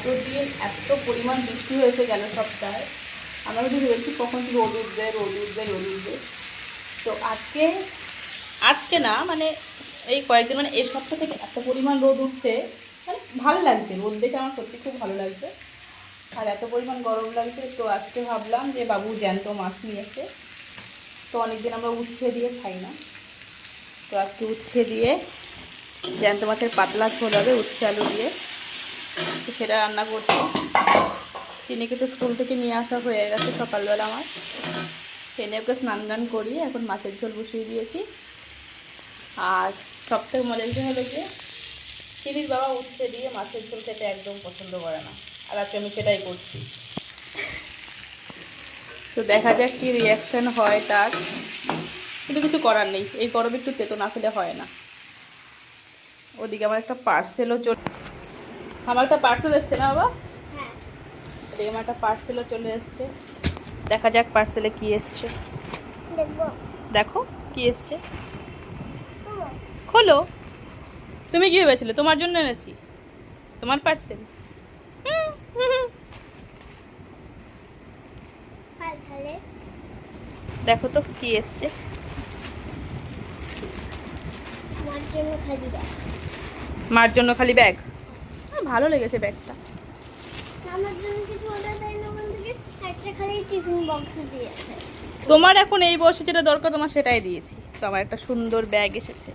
এতদিন এত পরিমাণ বৃষ্টি হয়েছে গেল সপ্তাহে, আমরা যদি ভেবেছি কখন রোদ উঠবে রোদ উঠবে রোদ উঠবে। তো আজকে আজকে না মানে এই কয়েকদিন মানে এই সপ্তাহ থেকে এত পরিমাণ রোদ উঠছে, মানে ভালো লাগছে, রোদ দেখে আমার সত্যি খুব ভালো লাগছে। আর এত পরিমাণ গরম লাগছে, তো আজকে ভাবলাম যে বাবু জ্যান্ত মাছ নিয়েছে, তো অনেকদিন আমরা উচ্ছে দিয়ে খাই না, তো আজকে উচ্ছে দিয়ে জ্যান্ত মাছের পাতলা ঝোল হবে উচ্ছে আলু দিয়ে, তো সেটা রান্না করছি। চিনিকে তো স্কুল থেকে নিয়ে আসা হয়ে গেছে সকালবেলা, আমার ট্রেনে ওকে স্নান টান করিয়ে এখন মাছের ঝোল বসিয়ে দিয়েছি। আর সবথেকে মজার বিষয় হলো যে চিনির বাবা উচ্ছে দিয়ে মাছের ঝোল খেতে একদম পছন্দ করে না, আর আজকে আমি সেটাই করছি। তো দেখা যাক কি রিয়াকশান হয় তার, কিন্তু কিছু করার নেই, এই গরমে একটু তেতো না খেলে হয় না। ওদিকে আমার একটা পার্সেলও আমার একটা পার্সেল এসছে না বাবা, ওদিকে আমার একটা পার্সেলও চলে এসছে। দেখা যাক পার্সেলে কি এসছে, দেখো কি এসছে, খোলো। তুমি কি ভেবেছিলে তোমার জন্য এনেছি, তোমার পার্সেল? দেখো তো কি এসছে। মার জন্য খালি ব্যাগ, ভালো লেগেছে ব্যাগটা। তোমার এখন এই বয়সে যেটা দরকার তোমার সেটাই দিয়েছি, তো আমার একটা সুন্দর ব্যাগ এসেছে।